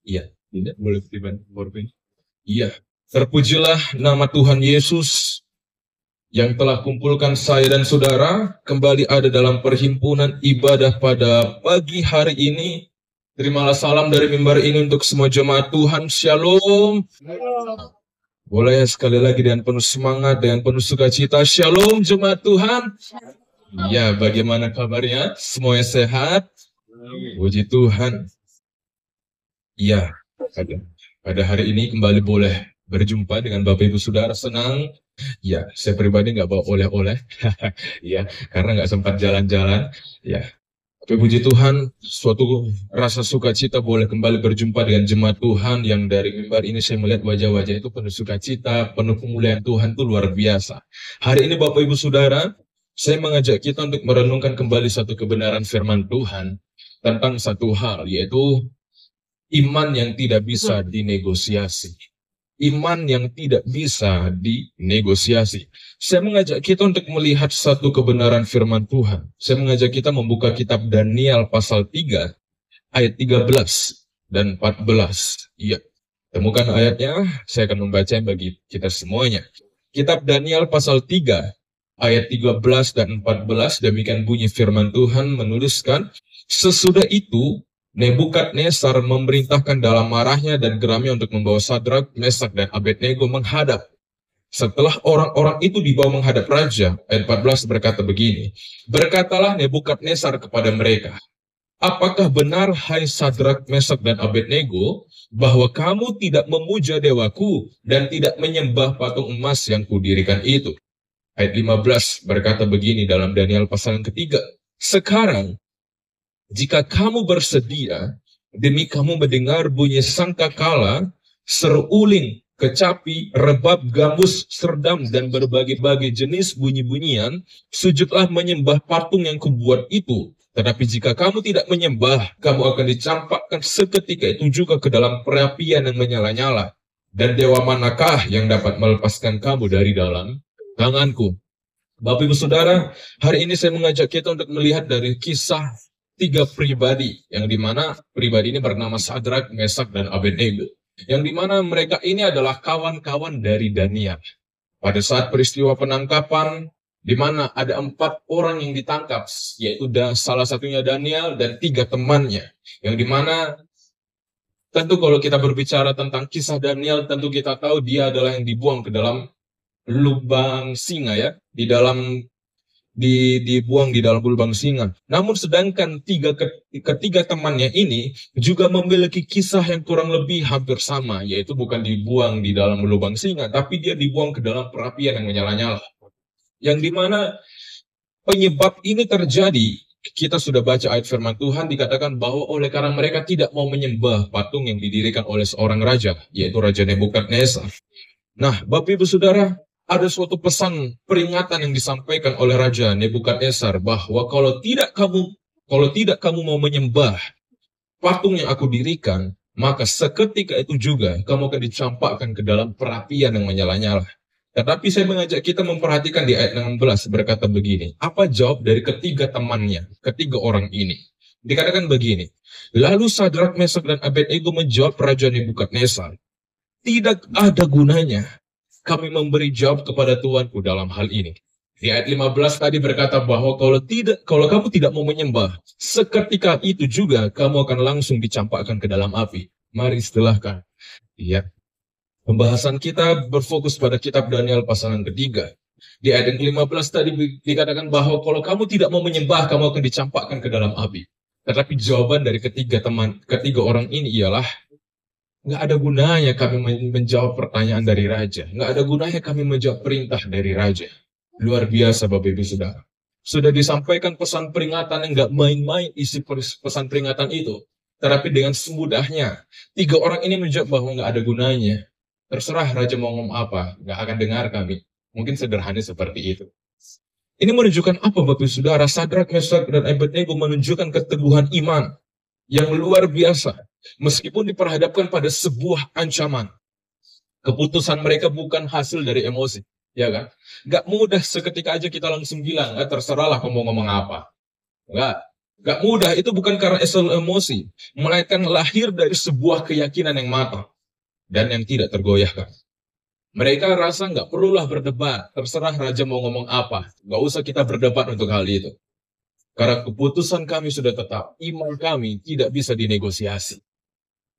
Iya, tidak boleh dibantu. Iya, terpujilah nama Tuhan Yesus yang telah kumpulkan saya dan saudara kembali ada dalam perhimpunan ibadah pada pagi hari ini. Terimalah salam dari mimbar ini untuk semua jemaat Tuhan. Shalom. Boleh sekali lagi dengan penuh semangat, dengan penuh sukacita. Shalom jemaat Tuhan. Ya, bagaimana kabarnya? Semuanya sehat? Puji Tuhan. Ya, pada hari ini kembali boleh berjumpa dengan Bapak Ibu Saudara. Senang. Ya, saya pribadi nggak bawa oleh-oleh. Ya, karena nggak sempat jalan-jalan. Ya, tapi puji Tuhan, suatu rasa sukacita boleh kembali berjumpa dengan jemaat Tuhan yang dari mimbar ini saya melihat wajah-wajah itu penuh sukacita, penuh kemuliaan Tuhan itu luar biasa. Hari ini Bapak Ibu Saudara, saya mengajak kita untuk merenungkan kembali satu kebenaran firman Tuhan tentang satu hal, yaitu iman yang tidak bisa dinegosiasi. Iman yang tidak bisa dinegosiasi. Saya mengajak kita untuk melihat satu kebenaran firman Tuhan. Saya mengajak kita membuka kitab Daniel pasal 3, ayat 13 dan 14. Iya, temukan ayatnya, saya akan membaca bagi kita semuanya. Kitab Daniel pasal 3, ayat 13 dan 14, demikian bunyi firman Tuhan menuliskan, sesudah itu Nebukadnezar memerintahkan dalam marahnya dan geramnya untuk membawa Sadrak, Mesak, dan Abednego menghadap. Setelah orang-orang itu dibawa menghadap raja, ayat 14 berkata begini, berkatalah Nebukadnezar kepada mereka, apakah benar hai Sadrak, Mesak, dan Abednego, bahwa kamu tidak memuja dewaku dan tidak menyembah patung emas yang kudirikan itu? Ayat 15 berkata begini dalam Daniel pasal yang ketiga, sekarang jika kamu bersedia, demi kamu mendengar bunyi sangkakala, seruling, kecapi, rebab, gambus, serdam, dan berbagai-bagai jenis bunyi-bunyian, sujudlah menyembah patung yang kubuat itu. Tetapi jika kamu tidak menyembah, kamu akan dicampakkan seketika itu juga ke dalam perapian yang menyala-nyala. Dan dewa manakah yang dapat melepaskan kamu dari dalam tanganku? Bapak Ibu Saudara, hari ini saya mengajak kita untuk melihat dari kisah tiga pribadi, yang dimana pribadi ini bernama Sadrak, Mesak, dan Abednego. Yang dimana mereka ini adalah kawan-kawan dari Daniel. Pada saat peristiwa penangkapan, di mana ada 4 orang yang ditangkap, yaitu salah satunya Daniel dan 3 temannya. Yang dimana tentu kalau kita berbicara tentang kisah Daniel, tentu kita tahu dia adalah yang dibuang ke dalam lubang singa ya, dibuang di dalam lubang singa. Namun sedangkan ketiga temannya ini juga memiliki kisah yang kurang lebih hampir sama, yaitu bukan dibuang di dalam lubang singa, tapi dia dibuang ke dalam perapian yang menyala-nyala. Yang dimana penyebab ini terjadi, kita sudah baca ayat firman Tuhan, dikatakan bahwa oleh karena mereka tidak mau menyembah patung yang didirikan oleh seorang raja, yaitu Raja Nebukadnezar. Nah, Bapak Ibu Saudara, ada suatu pesan peringatan yang disampaikan oleh Raja Nebukadnezar bahwa kalau tidak kamu mau menyembah patung yang aku dirikan, maka seketika itu juga kamu akan dicampakkan ke dalam perapian yang menyala-nyala. Tetapi saya mengajak kita memperhatikan di ayat 16 berkata begini, apa jawab dari ketiga temannya, ketiga orang ini? Dikatakan begini, lalu Sadrak, Mesak, dan Abednego menjawab Raja Nebukadnezar, tidak ada gunanya kami memberi jawab kepada Tuanku dalam hal ini. Di ayat 15 tadi berkata bahwa kalau kamu tidak mau menyembah, seketika itu juga kamu akan langsung dicampakkan ke dalam api. Mari istilahkan. Ya. Pembahasan kita berfokus pada kitab Daniel pasal yang ketiga. Di ayat yang 15 tadi dikatakan bahwa kalau kamu tidak mau menyembah, kamu akan dicampakkan ke dalam api. Tetapi jawaban dari ketiga orang ini ialah, nggak ada gunanya kami menjawab pertanyaan dari raja. Nggak ada gunanya kami menjawab perintah dari raja. Luar biasa Bapak Ibu Saudara. Sudah disampaikan pesan peringatan yang nggak main-main isi pesan peringatan itu. Tetapi dengan semudahnya, 3 orang ini menjawab bahwa nggak ada gunanya. Terserah raja mau ngomong apa, nggak akan dengar kami. Mungkin sederhana seperti itu. Ini menunjukkan apa Bapak Ibu Saudara? Sadrak, Mesak, dan Abednego menunjukkan keteguhan iman yang luar biasa. Meskipun diperhadapkan pada sebuah ancaman, keputusan mereka bukan hasil dari emosi, ya kan? Gak mudah seketika aja kita langsung bilang, terserahlah kamu ngomong apa. Enggak. Gak mudah, itu bukan karena asal emosi, melainkan lahir dari sebuah keyakinan yang matang dan yang tidak tergoyahkan. Mereka rasa nggak perlulah berdebat, terserah raja mau ngomong apa, nggak usah kita berdebat untuk hal itu. Karena keputusan kami sudah tetap, iman kami tidak bisa dinegosiasi.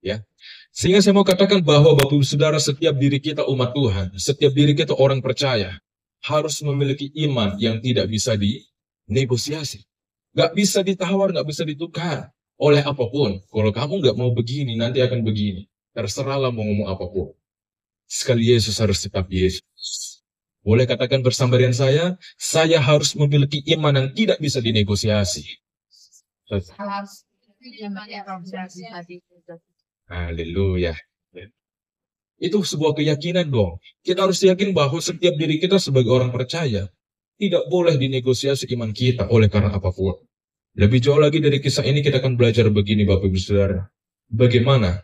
Ya, sehingga saya mau katakan bahwa Bapak Ibu Saudara, setiap diri kita umat Tuhan, setiap diri kita orang percaya, harus memiliki iman yang tidak bisa dinegosiasi. Gak bisa ditawar, gak bisa ditukar oleh apapun. Kalau kamu gak mau begini, nanti akan begini. Terserahlah mau ngomong apapun. Sekali Yesus harus tetap Yesus. Boleh katakan bersama dengan saya harus memiliki iman yang tidak bisa dinegosiasi. Haleluya. Itu sebuah keyakinan dong. Kita harus yakin bahwa setiap diri kita sebagai orang percaya tidak boleh dinegosiasi iman kita oleh karena apapun. Lebih jauh lagi dari kisah ini kita akan belajar begini Bapak Ibu Saudara. Bagaimana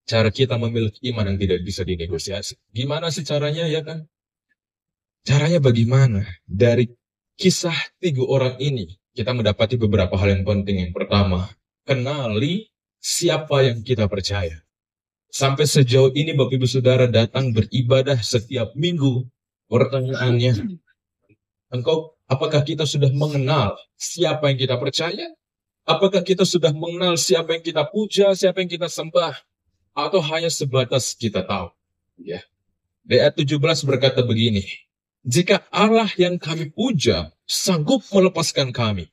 cara kita memiliki iman yang tidak bisa dinegosiasi. Gimana sih caranya ya kan? Caranya bagaimana? Dari kisah 3 orang ini kita mendapati beberapa hal yang penting. Yang pertama, kenali siapa yang kita percaya. Sampai sejauh ini Bapak Ibu Saudara datang beribadah setiap minggu. Pertanyaannya, apakah kita sudah mengenal siapa yang kita percaya? Apakah kita sudah mengenal siapa yang kita puja, siapa yang kita sembah? Atau hanya sebatas kita tahu? Ya. Di ayat 17 berkata begini, jika Allah yang kami puja sanggup melepaskan kami,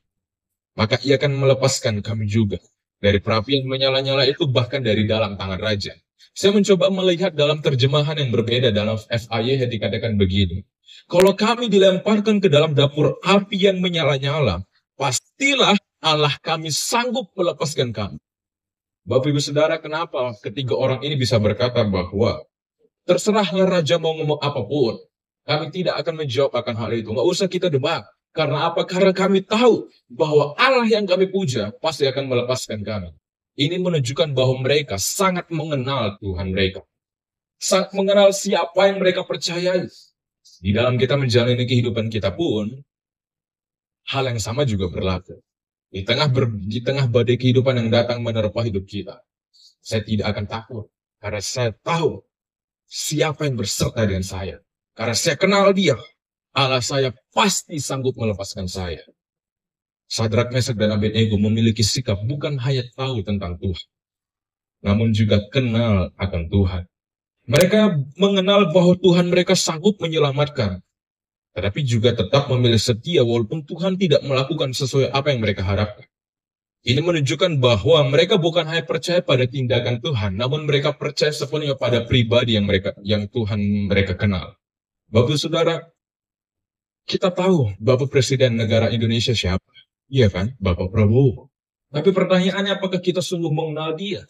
maka ia akan melepaskan kami juga dari perapi yang menyala-nyala itu, bahkan dari dalam tangan raja. Saya mencoba melihat dalam terjemahan yang berbeda. Dalam FAY dikatakan begini, kalau kami dilemparkan ke dalam dapur api yang menyala-nyala, pastilah Allah kami sanggup melepaskan kami. Bapak Ibu Saudara, kenapa ketiga orang ini bisa berkata bahwa terserahlah raja mau ngomong apapun, kami tidak akan menjawab akan hal itu. Nggak usah kita debat. Karena apa? Karena kami tahu bahwa Allah yang kami puja pasti akan melepaskan kami. Ini menunjukkan bahwa mereka sangat mengenal Tuhan mereka. Sangat mengenal siapa yang mereka percayai. Di dalam kita menjalani kehidupan kita pun, hal yang sama juga berlaku. Di tengah badai kehidupan yang datang menerpa hidup kita, saya tidak akan takut. Karena saya tahu siapa yang berserta dengan saya. Karena saya kenal dia. Allah saya pasti sanggup melepaskan saya. Sadrak, Mesak, dan Abednego memiliki sikap bukan hanya tahu tentang Tuhan, namun juga kenal akan Tuhan. Mereka mengenal bahwa Tuhan mereka sanggup menyelamatkan, tetapi juga tetap memilih setia walaupun Tuhan tidak melakukan sesuai apa yang mereka harapkan. Ini menunjukkan bahwa mereka bukan hanya percaya pada tindakan Tuhan, namun mereka percaya sepenuhnya pada pribadi yang Tuhan mereka kenal. Bapak Saudara, kita tahu Bapak Presiden negara Indonesia siapa? Iya kan? Bapak Prabowo. Tapi pertanyaannya, apakah kita sungguh mengenal dia?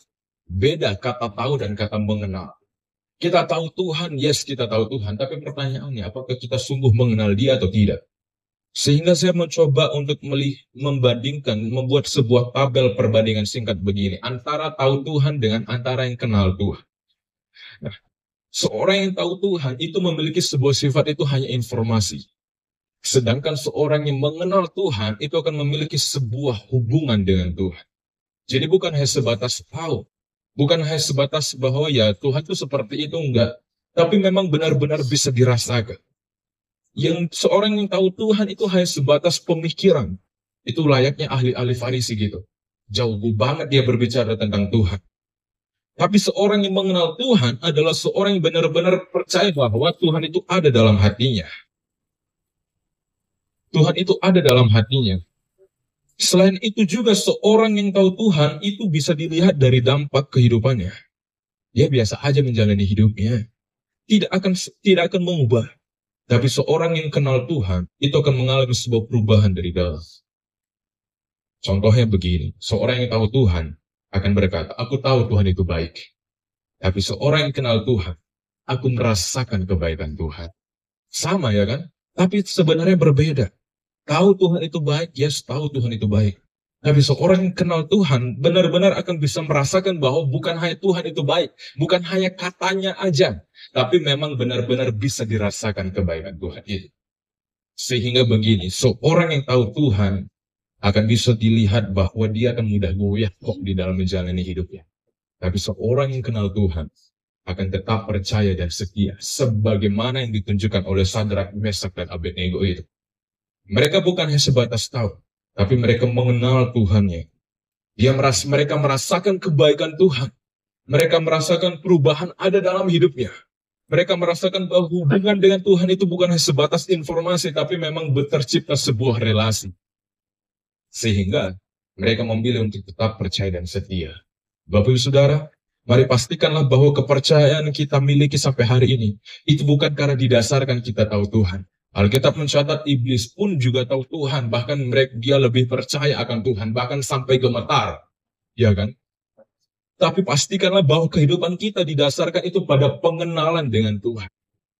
Beda kata tahu dan kata mengenal. Kita tahu Tuhan, yes kita tahu Tuhan. Tapi pertanyaannya, apakah kita sungguh mengenal dia atau tidak? Sehingga saya mencoba untuk membandingkan, membuat sebuah tabel perbandingan singkat begini. Antara tahu Tuhan dengan antara yang kenal Tuhan. Nah, seorang yang tahu Tuhan itu memiliki sebuah sifat, itu hanya informasi. Sedangkan seorang yang mengenal Tuhan itu akan memiliki sebuah hubungan dengan Tuhan. Jadi bukan hanya sebatas tahu. Bukan hanya sebatas bahwa ya Tuhan itu seperti itu, enggak. Tapi memang benar-benar bisa dirasakan. Yang seorang yang tahu Tuhan itu hanya sebatas pemikiran. Itu layaknya ahli-ahli Farisi gitu. Jauh banget dia berbicara tentang Tuhan. Tapi seorang yang mengenal Tuhan adalah seorang yang benar-benar percaya bahwa Tuhan itu ada dalam hatinya. Tuhan itu ada dalam hatinya. Selain itu juga seorang yang tahu Tuhan itu bisa dilihat dari dampak kehidupannya. Dia biasa aja menjalani hidupnya. Tidak akan mengubah. Tapi seorang yang kenal Tuhan itu akan mengalami sebuah perubahan dari dalam. Contohnya begini, seorang yang tahu Tuhan akan berkata, aku tahu Tuhan itu baik. Tapi seorang yang kenal Tuhan, aku merasakan kebaikan Tuhan. Sama ya kan? Tapi sebenarnya berbeda. Tahu Tuhan itu baik, yes, tahu Tuhan itu baik. Tapi seorang yang kenal Tuhan benar-benar akan bisa merasakan bahwa bukan hanya Tuhan itu baik, bukan hanya katanya aja, tapi memang benar-benar bisa dirasakan kebaikan Tuhan itu. Sehingga begini, seorang yang tahu Tuhan akan bisa dilihat bahwa dia akan mudah goyah kok di dalam menjalani hidupnya. Tapi seorang yang kenal Tuhan akan tetap percaya dan setia, sebagaimana yang ditunjukkan oleh Sadrak, Mesak, dan Abednego itu. Mereka bukan hanya sebatas tahu, tapi mereka mengenal Tuhannya. Mereka merasakan kebaikan Tuhan. Mereka merasakan perubahan ada dalam hidupnya. Mereka merasakan bahwa hubungan dengan Tuhan itu bukan hanya sebatas informasi, tapi memang tercipta sebuah relasi. Sehingga mereka memilih untuk tetap percaya dan setia. Bapak Ibu Saudara, mari pastikanlah bahwa kepercayaan kita miliki sampai hari ini, itu bukan karena didasarkan kita tahu Tuhan. Alkitab mencatat iblis pun juga tahu Tuhan, bahkan dia lebih percaya akan Tuhan, bahkan sampai gemetar. Ya kan? Tapi pastikanlah bahwa kehidupan kita didasarkan itu pada pengenalan dengan Tuhan.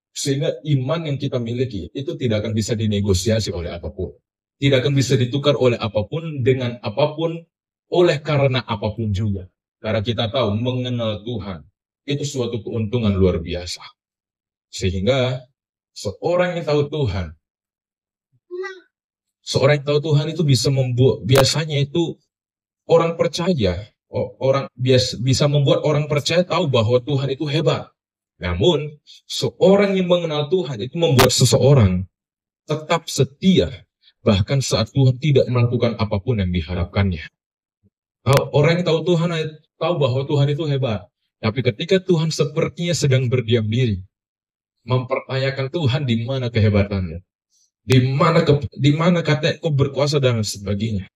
Sehingga iman yang kita miliki itu tidak akan bisa dinegosiasi oleh apapun. Tidak akan bisa ditukar oleh apapun, dengan apapun, oleh karena apapun juga. Karena kita tahu mengenal Tuhan itu suatu keuntungan luar biasa. Sehingga seorang yang tahu Tuhan itu bisa membuat, biasanya itu orang percaya, bisa membuat orang percaya tahu bahwa Tuhan itu hebat. Namun, seorang yang mengenal Tuhan itu membuat seseorang tetap setia, bahkan saat Tuhan tidak melakukan apapun yang diharapkannya. Orang yang tahu Tuhan tahu bahwa Tuhan itu hebat. Tapi ketika Tuhan sepertinya sedang berdiam diri, mempertanyakan Tuhan di mana kehebatannya, di mana katanya kau berkuasa dan sebagainya.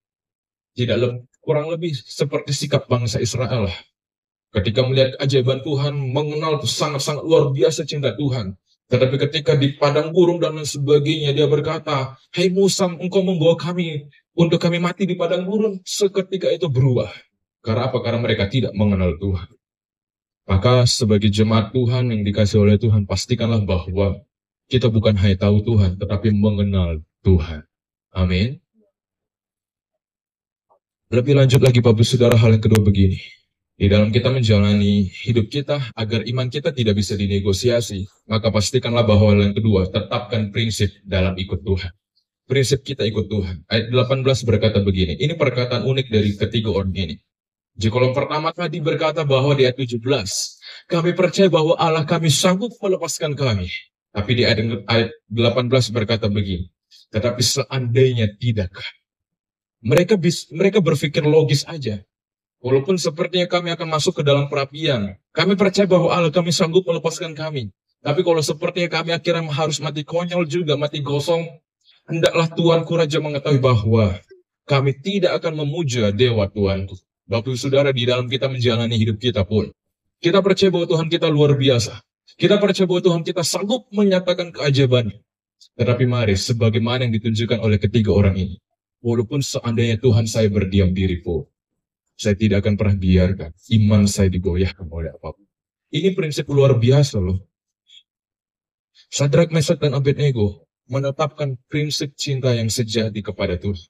Kurang lebih seperti sikap bangsa Israel lah. Ketika melihat keajaiban Tuhan, mengenal sangat-sangat luar biasa cinta Tuhan. Tetapi ketika di padang gurun dan lain sebagainya, dia berkata, "Hai Musa, engkau membawa kami untuk kami mati di padang gurun." Seketika itu berubah. Karena apa? Karena mereka tidak mengenal Tuhan. Maka sebagai jemaat Tuhan yang dikasih oleh Tuhan, pastikanlah bahwa kita bukan hanya tahu Tuhan, tetapi mengenal Tuhan. Amin. Lebih lanjut lagi Bapak Saudara, hal yang kedua begini. Di dalam kita menjalani hidup kita, agar iman kita tidak bisa dinegosiasi, maka pastikanlah bahwa hal yang kedua, tetapkan prinsip dalam ikut Tuhan. Prinsip kita ikut Tuhan. Ayat 18 berkata begini, ini perkataan unik dari ketiga orang ini. Di kolom pertama tadi berkata bahwa di ayat 17, kami percaya bahwa Allah kami sanggup melepaskan kami. Tapi di ayat 18 berkata begini, tetapi seandainya tidak. Mereka berpikir logis aja. Walaupun sepertinya kami akan masuk ke dalam perapian, kami percaya bahwa Allah kami sanggup melepaskan kami. Tapi kalau sepertinya kami akhirnya harus mati konyol juga, mati gosong, hendaklah Tuanku Raja mengetahui bahwa kami tidak akan memuja Dewa Tuanku. Bapak Saudara, di dalam kita menjalani hidup kita pun, kita percaya bahwa Tuhan kita luar biasa. Kita percaya bahwa Tuhan kita sanggup menyatakan keajaibannya. Tetapi mari, sebagaimana yang ditunjukkan oleh ketiga orang ini, walaupun seandainya Tuhan saya berdiam diri pun, saya tidak akan pernah biarkan iman saya digoyahkan oleh apapun. Ini prinsip luar biasa loh. Sadrak, Mesak, dan Abednego menetapkan prinsip cinta yang sejati kepada Tuhan.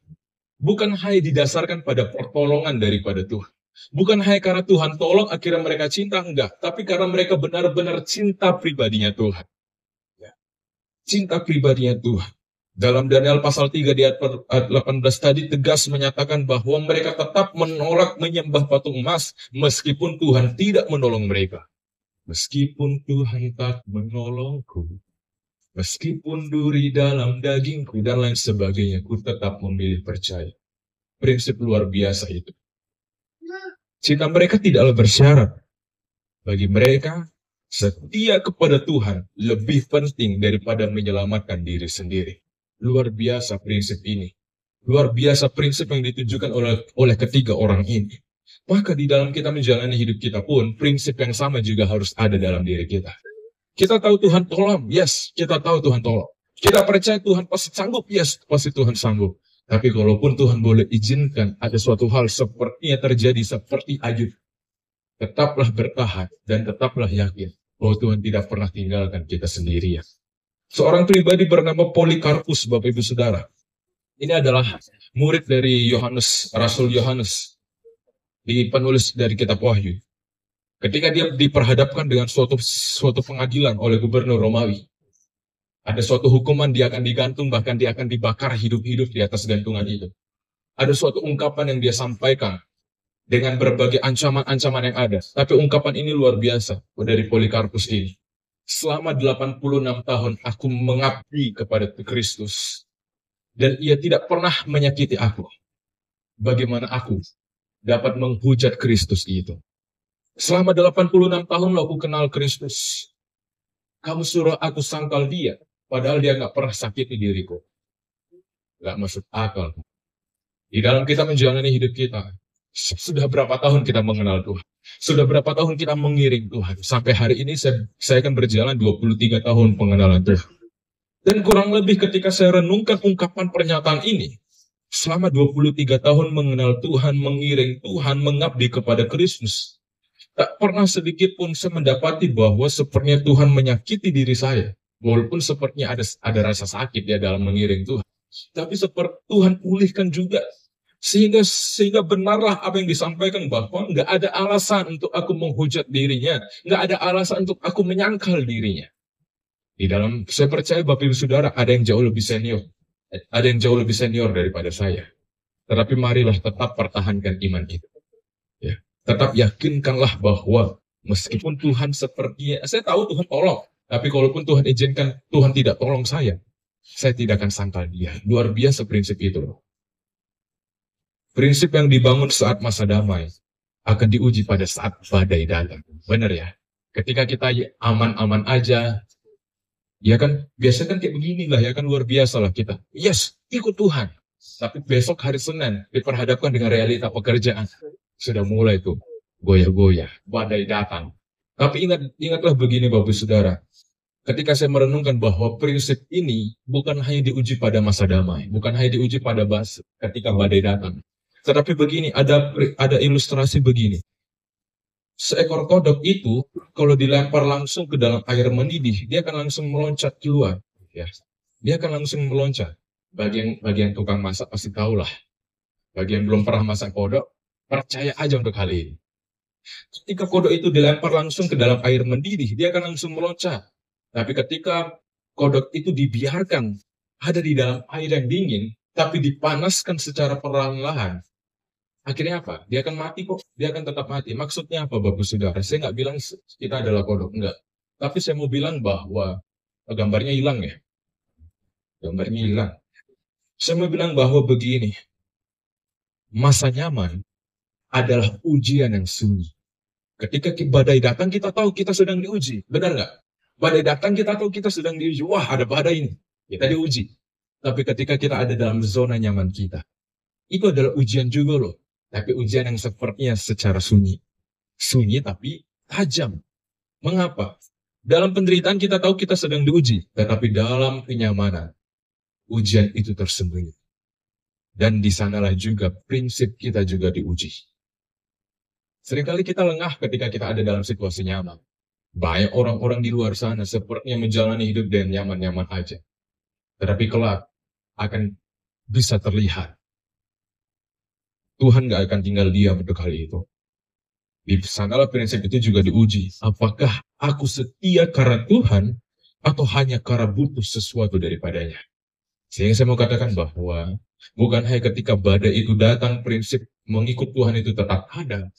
Bukan hanya didasarkan pada pertolongan daripada Tuhan. Bukan hanya karena Tuhan tolong akhirnya mereka cinta, enggak. Tapi karena mereka benar-benar cinta pribadinya Tuhan. Cinta pribadinya Tuhan. Dalam Daniel pasal 3 di ayat 18 tadi tegas menyatakan bahwa mereka tetap menolak menyembah patung emas meskipun Tuhan tidak menolong mereka. Meskipun Tuhan tak menolongku, meskipun duri dalam dagingku dan lain sebagainya, ku tetap memilih percaya. Prinsip luar biasa itu. Cinta mereka tidaklah bersyarat. Bagi mereka, setia kepada Tuhan lebih penting daripada menyelamatkan diri sendiri. Luar biasa prinsip ini. Luar biasa prinsip yang ditunjukkan oleh ketiga orang ini. Maka di dalam kita menjalani hidup kita pun, prinsip yang sama juga harus ada dalam diri kita. Kita tahu Tuhan tolong, yes, kita tahu Tuhan tolong. Kita percaya Tuhan pasti sanggup, yes, pasti Tuhan sanggup. Tapi kalaupun Tuhan boleh izinkan ada suatu hal sepertinya terjadi seperti Ayub, tetaplah bertahan dan tetaplah yakin bahwa Tuhan tidak pernah tinggalkan kita sendirian. Seorang pribadi bernama Polikarpus, Bapak Ibu Saudara. Ini adalah murid dari Yohanes, Rasul Yohanes, di penulis dari kitab Wahyu. Ketika dia diperhadapkan dengan suatu pengadilan oleh gubernur Romawi, ada suatu hukuman, dia akan digantung, bahkan dia akan dibakar hidup-hidup di atas gantungan itu. ada suatu ungkapan yang dia sampaikan dengan berbagai ancaman-ancaman yang ada. Tapi ungkapan ini luar biasa dari Polikarpus ini. Selama 86 tahun aku mengabdi kepada Kristus. Dan ia tidak pernah menyakiti aku. Bagaimana aku dapat menghujat Kristus itu? Selama 86 tahun aku kenal Kristus. Kamu suruh aku sangkal dia. Padahal dia gak pernah sakiti diriku. Gak masuk akal. Di dalam kita menjalani hidup kita, sudah berapa tahun kita mengenal Tuhan? Sudah berapa tahun kita mengiring Tuhan? Sampai hari ini saya akan berjalan 23 tahun pengenalan Tuhan. Dan kurang lebih ketika saya renungkan ungkapan pernyataan ini, selama 23 tahun mengenal Tuhan, mengiring Tuhan, mengabdi kepada Kristus, tak pernah sedikit pun saya mendapati bahwa sepertinya Tuhan menyakiti diri saya. Walaupun sepertinya ada rasa sakit ya dalam mengiring Tuhan. Tapi seperti Tuhan pulihkan juga. Sehingga benarlah apa yang disampaikan bahwa nggak ada alasan untuk aku menghujat dirinya. Nggak ada alasan untuk aku menyangkal dirinya. Di dalam, saya percaya Bapak Ibu Saudara ada yang jauh lebih senior. Ada yang jauh lebih senior daripada saya. Tetapi marilah tetap pertahankan iman itu. Ya. Tetap yakinkanlah bahwa meskipun Tuhan sepertinya, saya tahu Tuhan tolong. Tapi kalaupun Tuhan izinkan, Tuhan tidak tolong saya tidak akan sangkal dia. Luar biasa prinsip itu. Prinsip yang dibangun saat masa damai akan diuji pada saat badai datang. Benar ya? Ketika kita aman-aman aja, ya kan, biasa kan kayak beginilah, ya kan luar biasa lah kita. Yes, ikut Tuhan. Tapi besok hari Senin diperhadapkan dengan realita pekerjaan. Sudah mulai tuh, goyah-goyah, badai datang. Tapi ingatlah begini Bapak Saudara. Ketika saya merenungkan bahwa prinsip ini bukan hanya diuji pada masa damai, bukan hanya diuji pada ketika badai datang. Tetapi begini, ada ilustrasi begini. Seekor kodok itu, kalau dilempar langsung ke dalam air mendidih, dia akan langsung meloncat keluar. Ya. Dia akan langsung meloncat. Bagian tukang masak pasti tahulah. Bagi yang belum pernah masak kodok, percaya aja untuk hal ini. Ketika kodok itu dilempar langsung ke dalam air mendidih, dia akan langsung meloncat. Tapi ketika kodok itu dibiarkan ada di dalam air yang dingin, tapi dipanaskan secara perlahan-lahan, akhirnya apa? Dia akan mati kok. Dia akan tetap mati. Maksudnya apa Bapak Saudara? Saya nggak bilang kita adalah kodok, enggak. Tapi saya mau bilang bahwa gambarnya hilang ya. Gambarnya hilang. Saya mau bilang bahwa begini. Masa nyaman adalah ujian yang sunyi. Ketika badai datang, kita tahu kita sedang diuji. Benar nggak? Badai datang, kita tahu kita sedang diuji. Wah, ada badai ini. Kita diuji. Tapi ketika kita ada dalam zona nyaman kita, itu adalah ujian juga loh. Tapi ujian yang sepertinya secara sunyi. Sunyi tapi tajam. Mengapa? Dalam penderitaan kita tahu kita sedang diuji. Tetapi dalam kenyamanan, ujian itu tersembunyi. Dan di sanalah juga prinsip kita juga diuji. Seringkali kita lengah ketika kita ada dalam situasi nyaman. Banyak orang-orang di luar sana sepertinya menjalani hidup dengan nyaman-nyaman aja. Tetapi kelak akan bisa terlihat. Tuhan gak akan tinggal diam untuk hal itu. Di sanalah prinsip itu juga diuji. Apakah aku setia karena Tuhan atau hanya karena butuh sesuatu daripadanya? Sehingga saya mau katakan bahwa bukan hanya ketika badai itu datang, prinsip mengikut Tuhan itu tetap ada.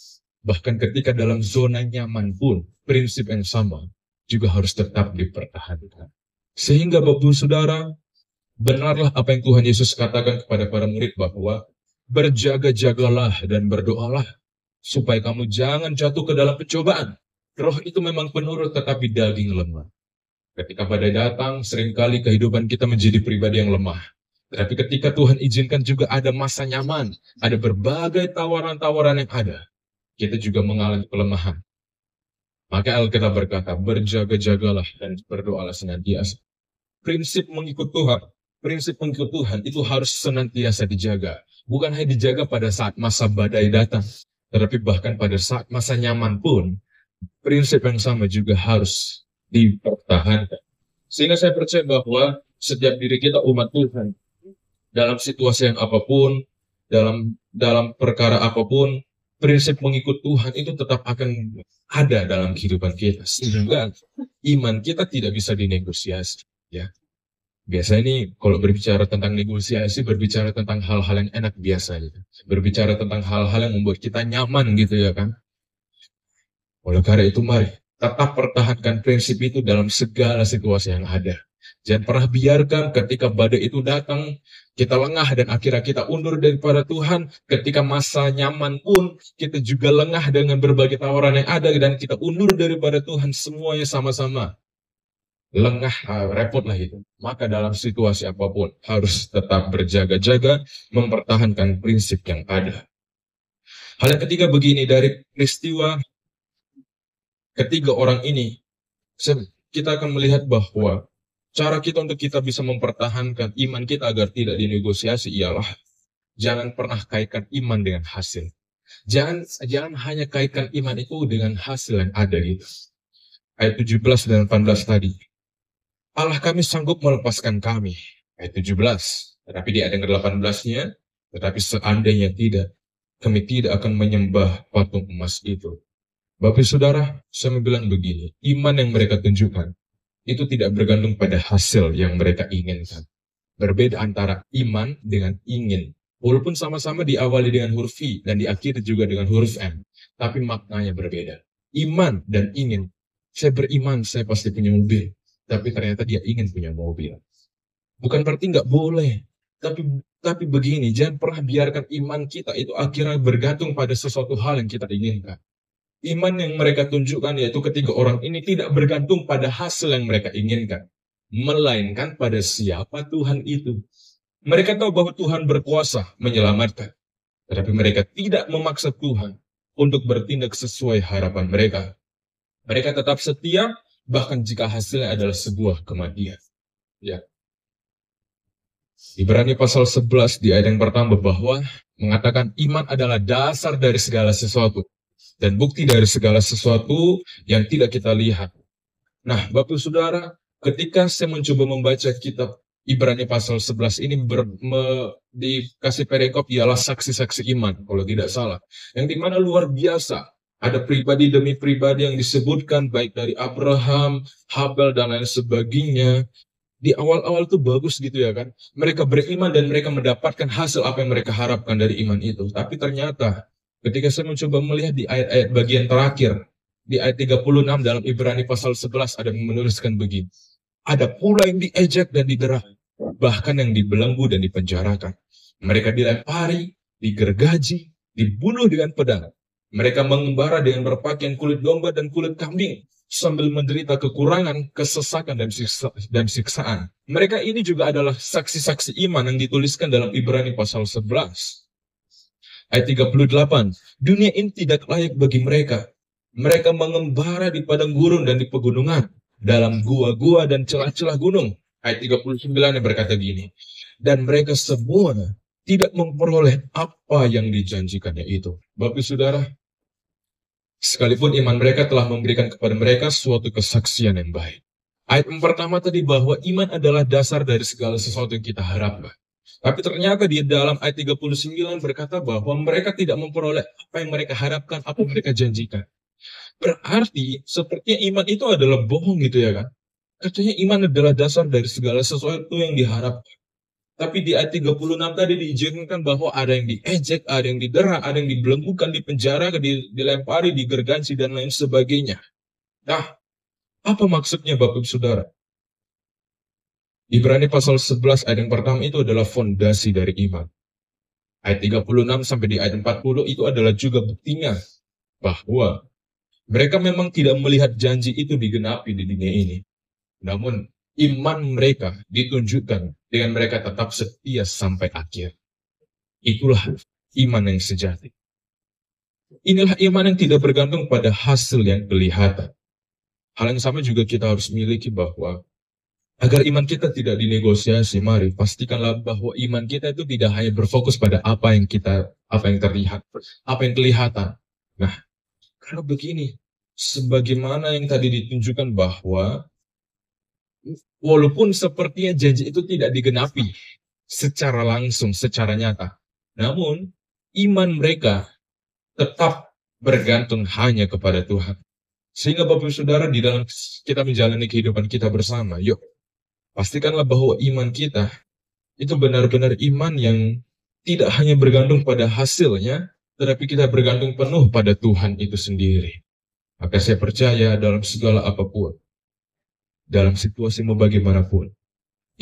Bahkan ketika dalam zona nyaman pun, prinsip yang sama juga harus tetap dipertahankan. Sehingga Bapak Saudara, benarlah apa yang Tuhan Yesus katakan kepada para murid bahwa berjaga-jagalah dan berdoalah supaya kamu jangan jatuh ke dalam pencobaan. Roh itu memang penurut tetapi daging lemah. Ketika badai datang, seringkali kehidupan kita menjadi pribadi yang lemah. Tetapi ketika Tuhan izinkan juga ada masa nyaman, ada berbagai tawaran-tawaran yang ada, kita juga mengalami pelemahan. Maka Alkitab berkata, berjaga-jagalah dan berdoalah senantiasa. Prinsip mengikut Tuhan itu harus senantiasa dijaga. Bukan hanya dijaga pada saat masa badai datang, tetapi bahkan pada saat masa nyaman pun, prinsip yang sama juga harus dipertahankan. Sehingga saya percaya bahwa setiap diri kita umat Tuhan, dalam situasi yang apapun, dalam perkara apapun, prinsip mengikut Tuhan itu tetap akan ada dalam kehidupan kita. Sehingga iman kita tidak bisa dinegosiasi. Ya. Biasanya ini kalau berbicara tentang negosiasi, berbicara tentang hal-hal yang enak biasa gitu. Berbicara tentang hal-hal yang membuat kita nyaman gitu ya kan. Oleh karena itu mari tetap pertahankan prinsip itu dalam segala situasi yang ada. Jangan pernah biarkan ketika badai itu datang, kita lengah dan akhirnya kita undur daripada Tuhan. Ketika masa nyaman pun, kita juga lengah dengan berbagai tawaran yang ada dan kita undur daripada Tuhan. Semuanya sama-sama lengah, repot lah itu. Maka dalam situasi apapun harus tetap berjaga-jaga, mempertahankan prinsip yang ada. Hal yang ketiga begini, dari peristiwa ketiga orang ini, kita akan melihat bahwa cara kita untuk kita bisa mempertahankan iman kita agar tidak dinegosiasi ialah jangan pernah kaitkan iman dengan hasil. Jangan hanya kaitkan iman itu dengan hasil yang ada gitu. Ayat 17 dan 18 tadi. Allah kami sanggup melepaskan kami. Ayat 17. Tetapi di ayat 18-nya, tetapi seandainya tidak, kami tidak akan menyembah patung emas itu. Bapak saudara, saya bilang begini, iman yang mereka tunjukkan, itu tidak bergantung pada hasil yang mereka inginkan. Berbeda antara iman dengan ingin. Walaupun sama-sama diawali dengan huruf I dan diakhiri juga dengan huruf M, tapi maknanya berbeda. Iman dan ingin. Saya beriman, saya pasti punya mobil. Tapi ternyata dia ingin punya mobil. Bukan berarti nggak boleh. Tapi begini, jangan pernah biarkan iman kita itu akhirnya bergantung pada sesuatu hal yang kita inginkan. Iman yang mereka tunjukkan yaitu ketiga orang ini tidak bergantung pada hasil yang mereka inginkan, melainkan pada siapa Tuhan itu. Mereka tahu bahwa Tuhan berkuasa menyelamatkan, tetapi mereka tidak memaksa Tuhan untuk bertindak sesuai harapan mereka. Mereka tetap setia, bahkan jika hasilnya adalah sebuah kematian. Ya. Ibrani pasal 11 di ayat yang pertama bahwa mengatakan iman adalah dasar dari segala sesuatu dan bukti dari segala sesuatu yang tidak kita lihat. Nah, Bapak Saudara, ketika saya mencoba membaca kitab Ibrani pasal 11 ini dikasih perikop ialah saksi-saksi iman, kalau tidak salah. Yang dimana luar biasa. Ada pribadi demi pribadi yang disebutkan, baik dari Abraham, Habel, dan lain sebagainya. Di awal-awal itu bagus gitu ya kan. Mereka beriman dan mereka mendapatkan hasil apa yang mereka harapkan dari iman itu. Tapi ternyata ketika saya mencoba melihat di ayat-ayat bagian terakhir, di ayat 36 dalam Ibrani pasal 11 ada yang menuliskan begini. Ada pula yang diejek dan didera, bahkan yang dibelenggu dan dipenjarakan. Mereka dilempari, digergaji, dibunuh dengan pedang. Mereka mengembara dengan berpakaian kulit domba dan kulit kambing, sambil menderita kekurangan, kesesakan, dan siksaan. Mereka ini juga adalah saksi-saksi iman yang dituliskan dalam Ibrani pasal 11. Ayat 38, dunia ini tidak layak bagi mereka. Mereka mengembara di padang gurun dan di pegunungan, dalam gua-gua dan celah-celah gunung. Ayat 39 yang berkata gini, dan mereka semua tidak memperoleh apa yang dijanjikannya itu. Bapak Saudara, sekalipun iman mereka telah memberikan kepada mereka suatu kesaksian yang baik. Ayat yang pertama tadi bahwa iman adalah dasar dari segala sesuatu yang kita harapkan. Tapi ternyata di dalam ayat 39 berkata bahwa mereka tidak memperoleh apa yang mereka harapkan, apa yang mereka janjikan. Berarti sepertinya iman itu adalah bohong gitu ya kan. Katanya iman adalah dasar dari segala sesuatu yang diharapkan. Tapi di ayat 36 tadi diizinkan bahwa ada yang diejek, ada yang didera, ada yang dibelenggukan, dipenjara, dilempari, digergaji, dan lain sebagainya. Nah, apa maksudnya Bapak Saudara? Ibrani pasal 11 ayat yang pertama itu adalah fondasi dari iman. Ayat 36 sampai di ayat 40 itu adalah juga buktinya bahwa mereka memang tidak melihat janji itu digenapi di dunia ini. Namun iman mereka ditunjukkan dengan mereka tetap setia sampai akhir. Itulah iman yang sejati. Inilah iman yang tidak bergantung pada hasil yang kelihatan. Hal yang sama juga kita harus miliki bahwa agar iman kita tidak dinegosiasi, mari pastikanlah bahwa iman kita itu tidak hanya berfokus pada apa yang terlihat, apa yang kelihatan. Nah, karena begini, sebagaimana yang tadi ditunjukkan bahwa walaupun sepertinya janji itu tidak digenapi secara langsung, secara nyata, namun iman mereka tetap bergantung hanya kepada Tuhan. Sehingga Bapak Saudara di dalam kita menjalani kehidupan kita bersama, yuk Pastikanlah bahwa iman kita itu benar-benar iman yang tidak hanya bergantung pada hasilnya, tetapi kita bergantung penuh pada Tuhan itu sendiri. Maka saya percaya dalam segala apapun, dalam situasi mau bagaimanapun,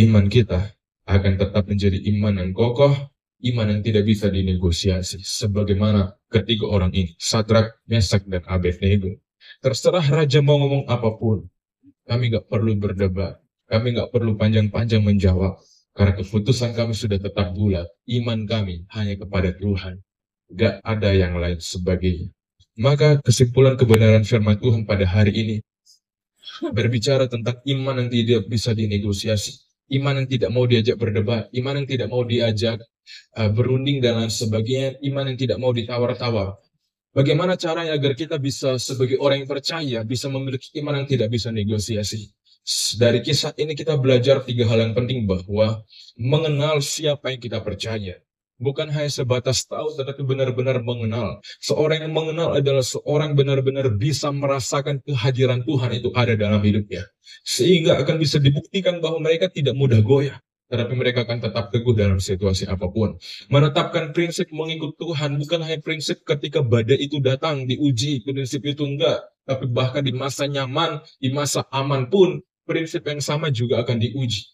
iman kita akan tetap menjadi iman yang kokoh, iman yang tidak bisa dinegosiasi. Sebagaimana ketiga orang ini, Sadrak, Mesak, dan Abednego. Terserah raja mau ngomong apapun, kami nggak perlu berdebat, kami nggak perlu panjang-panjang menjawab, karena keputusan kami sudah tetap bulat. Iman kami hanya kepada Tuhan, nggak ada yang lain sebagainya. Maka kesimpulan kebenaran firman Tuhan pada hari ini berbicara tentang iman yang tidak bisa dinegosiasi, iman yang tidak mau diajak berdebat, iman yang tidak mau diajak berunding dan lain sebagainya, iman yang tidak mau ditawar-tawar. Bagaimana caranya agar kita bisa sebagai orang yang percaya bisa memiliki iman yang tidak bisa negosiasi? Dari kisah ini kita belajar 3 hal yang penting, bahwa mengenal siapa yang kita percaya. Bukan hanya sebatas tahu, tetapi benar-benar mengenal. Seorang yang mengenal adalah seorang benar-benar bisa merasakan kehadiran Tuhan itu ada dalam hidupnya. Sehingga akan bisa dibuktikan bahwa mereka tidak mudah goyah, tetapi mereka akan tetap teguh dalam situasi apapun. Menetapkan prinsip mengikut Tuhan bukan hanya prinsip ketika badai itu datang, diuji, prinsip itu enggak. Tapi bahkan di masa nyaman, di masa aman pun, prinsip yang sama juga akan diuji.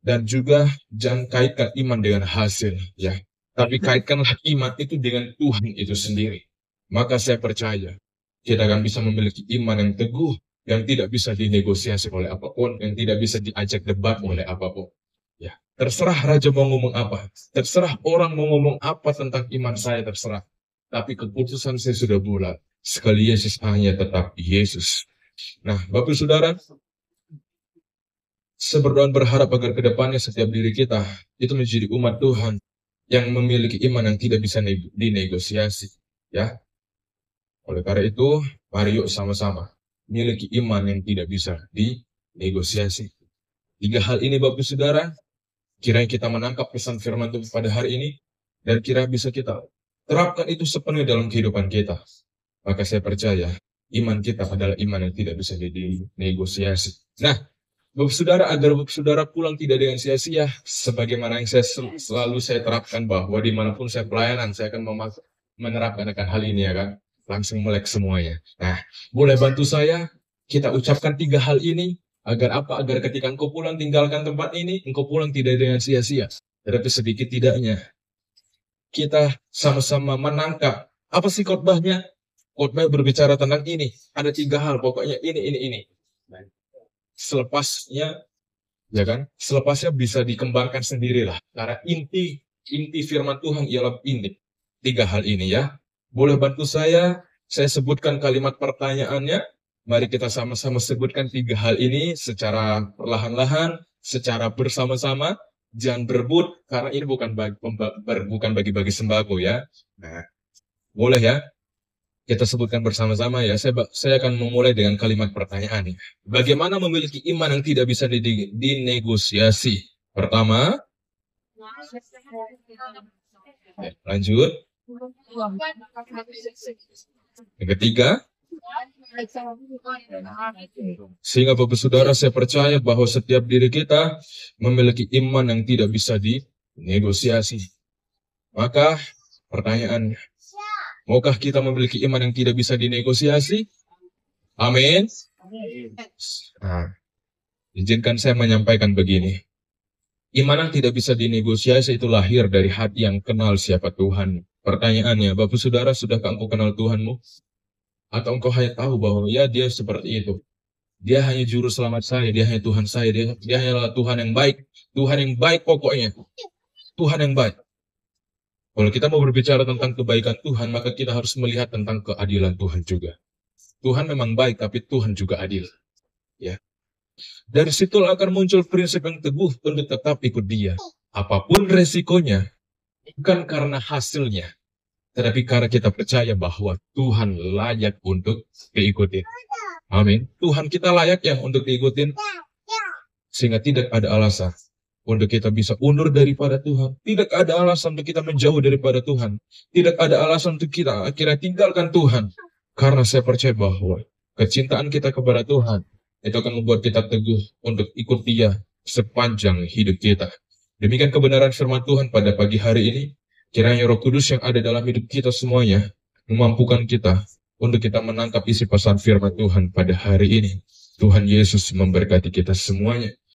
Dan juga jangan kaitkan iman dengan hasil, ya. Tapi kaitkanlah iman itu dengan Tuhan itu sendiri. Maka saya percaya kita akan bisa memiliki iman yang teguh, yang tidak bisa dinegosiasi oleh apapun, yang tidak bisa diajak debat oleh apapun. Ya, terserah raja mau ngomong apa, terserah orang mau ngomong apa tentang iman saya, terserah. Tapi keputusan saya sudah bulat. Sekali Yesus hanya tetap Yesus. Nah, Bapak Saudara, saya berdoa berharap agar kedepannya setiap diri kita itu menjadi umat Tuhan yang memiliki iman yang tidak bisa dinegosiasi. Ya, oleh karena itu, mari yuk sama-sama miliki iman yang tidak bisa dinegosiasi. 3 hal ini Bapak Saudara, kiranya kita menangkap pesan firman Tuhan pada hari ini, dan kiranya bisa kita terapkan itu sepenuhnya dalam kehidupan kita. Maka saya percaya, iman kita adalah iman yang tidak bisa dinegosiasi. Nah, Bapak Saudara, agar Bapak Saudara pulang tidak dengan sia-sia, sebagaimana yang selalu saya terapkan, bahwa dimanapun saya pelayanan, saya akan menerapkan akan hal ini, ya kan? Langsung melek semuanya. Nah, boleh bantu saya, kita ucapkan 3 hal ini, agar apa? Agar ketika engkau pulang tinggalkan tempat ini, engkau pulang tidak dengan sia-sia. Tetapi sedikit tidaknya, kita sama-sama menangkap, apa sih khotbahnya? Khotbah berbicara tentang ini, ada 3 hal, pokoknya ini. Selepasnya, ya kan? Selepasnya bisa dikembangkan sendirilah. Karena inti firman Tuhan ialah ini. 3 hal ini, ya. Boleh bantu saya sebutkan kalimat pertanyaannya. Mari kita sama-sama sebutkan 3 hal ini secara perlahan-lahan, secara bersama-sama. Jangan berebut, karena ini bukan bagi-bagi sembako, ya. Nah, boleh ya? Kita sebutkan bersama-sama, ya. Saya akan memulai dengan kalimat pertanyaan. Bagaimana memiliki iman yang tidak bisa dinegosiasi? Pertama, lanjut. Yang ketiga, sehingga Bapak Saudara, saya percaya bahwa setiap diri kita memiliki iman yang tidak bisa dinegosiasi. Maka pertanyaan, maukah kita memiliki iman yang tidak bisa dinegosiasi? Amin. Nah, izinkan saya menyampaikan begini. Iman yang tidak bisa dinegosiasi itu lahir dari hati yang kenal siapa Tuhan. Pertanyaannya, Bapak Saudara, sudahkah engkau kenal Tuhanmu? Atau engkau hanya tahu bahwa ya dia seperti itu? Dia hanya juru selamat saya, dia hanya Tuhan saya, dia hanyalah Tuhan yang baik. Tuhan yang baik pokoknya. Tuhan yang baik. Kalau kita mau berbicara tentang kebaikan Tuhan, maka kita harus melihat tentang keadilan Tuhan juga. Tuhan memang baik, tapi Tuhan juga adil. Ya. Dari situ akan muncul prinsip yang teguh untuk tetap ikut Dia. Apapun resikonya, bukan karena hasilnya, tetapi karena kita percaya bahwa Tuhan layak untuk diikuti. Amin. Tuhan kita layak ya untuk diikutin, sehingga tidak ada alasan untuk kita bisa undur daripada Tuhan. Tidak ada alasan untuk kita menjauh daripada Tuhan. Tidak ada alasan untuk kita akhirnya tinggalkan Tuhan. Karena saya percaya bahwa kecintaan kita kepada Tuhan itu akan membuat kita teguh untuk ikut Dia sepanjang hidup kita. Demikian kebenaran firman Tuhan pada pagi hari ini. Kiranya Roh Kudus yang ada dalam hidup kita semuanya memampukan kita untuk kita menangkap isi pesan firman Tuhan pada hari ini. Tuhan Yesus memberkati kita semuanya.